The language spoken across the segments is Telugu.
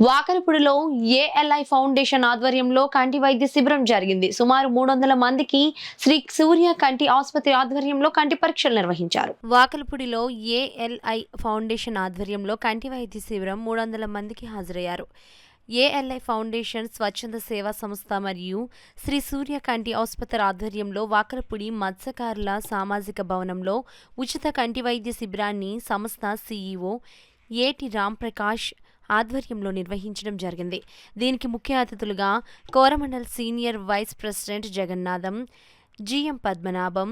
వాకరపుడిలో ఏఎల్ఐ ఫౌండేషన్ ఆధ్వర్యంలో కంటి వైద్య శిబిరం జరిగింది. సుమారు 300 మందికి శ్రీ సూర్య కంటి ఆసుపత్రి ఆధ్వర్యంలో కంటి పరీక్షలు నిర్వహించారు. వాకలపూడిలో ఏఎల్ఐ ఫౌండేషన్ ఆధ్వర్యంలో కంటి వైద్య శిబిరం 300 మందికి హాజరయ్యారు. ఏఎల్ఐ ఫౌండేషన్ స్వచ్ఛంద సేవా సంస్థ మరియు శ్రీ సూర్య కంటి ఆసుపత్రి ఆధ్వర్యంలో వాకలపూడి మత్స్యకారుల సామాజిక భవనంలో ఉచిత కంటి వైద్య శిబిరాన్ని సంస్థ సీఈఓ ఏటి రాంప్రకాష్ ఆధ్వర్యంలో నిర్వహించడం జరిగింది. దీనికి ముఖ్య అతిథులుగా Coromandel senior vice president Jagannatham, GM Padmanabham,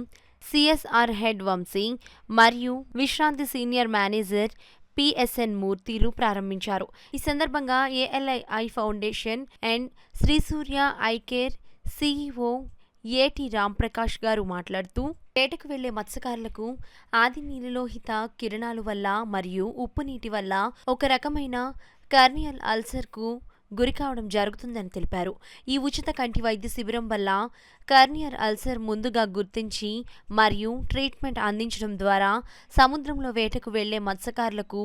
CSR head Vamsi మరియు విశ్రాంతి సీనియర్ మేనేజర్ పిఎస్ఎన్ మూర్తిలు ప్రారంభించారు. ఈ సందర్భంగా ALI foundation and Sri Surya eye care CEO AT Ramprakash గారు మాట్లాడుతూ, వేటకు వెళ్లే మత్స్యకారులకు ఆది నీలిలోహిత కిరణాలు వల్ల మరియు ఉప్పు నీటి వల్ల ఒక రకమైన కర్నియల్ అల్సర్కు గురికావడం జరుగుతుందని తెలిపారు. ఈ ఉచిత కంటి వైద్య శిబిరం వల్ల కర్నియల్ అల్సర్ ముందుగా గుర్తించి మరియు ట్రీట్మెంట్ అందించడం ద్వారా సముద్రంలో వేటకు వెళ్లే మత్స్యకారులకు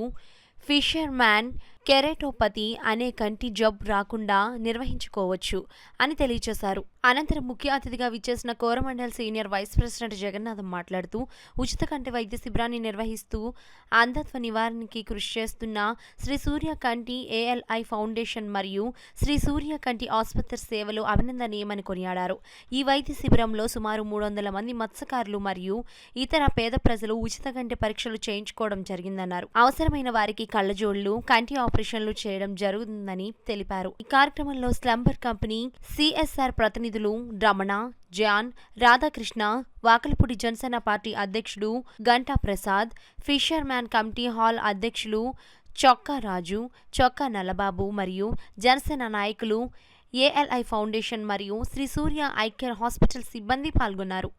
ఫిషర్ మ్యాన్ కెరటోపతి అనే కంటి జబ్బు రాకుండా నిర్వహించుకోవచ్చు అని తెలియజేశారు. అనంతరం ముఖ్య అతిథిగా విచ్చేసిన Coromandel senior vice president Jagannatham మాట్లాడుతూ, ఉచిత కంటి వైద్య శిబిరాన్ని నిర్వహిస్తూ అంధత్వ నివారణకి కృషి చేస్తున్న శ్రీ సూర్య కంటి ఏఎల్ఐ ఫౌండేషన్ మరియు శ్రీ సూర్య కంటి ఆసుపత్రి సేవలు అభినందనీయమని కొనియాడారు. ఈ వైద్య శిబిరంలో సుమారు 300 మంది మత్స్యకారులు మరియు ఇతర పేద ప్రజలు ఉచిత కంటి పరీక్షలు చేయించుకోవడం జరిగిందన్నారు. అవసరమైన వారికి కళ్లజోళ్లు, కంటి ఆపరేషన్లు చేయడం జరుగుతుందని తెలిపారు. ఈ కార్యక్రమంలో స్లంబర్ కంపెనీ సిఎస్ఆర్ ప్రతినిధులు రమణ, జాన్, రాధాకృష్ణ, వాకలపూడి జనసేన పార్టీ అధ్యక్షుడు Ganta Prasad, fissure man committee hall అధ్యక్షులు చొక్కా రాజు, చొక్కా నల్లబాబు మరియు జనసేన నాయకులు, ఏఎల్ఐ ఫౌండేషన్ మరియు Shri Surya eye care hospital సిబ్బంది పాల్గొన్నారు.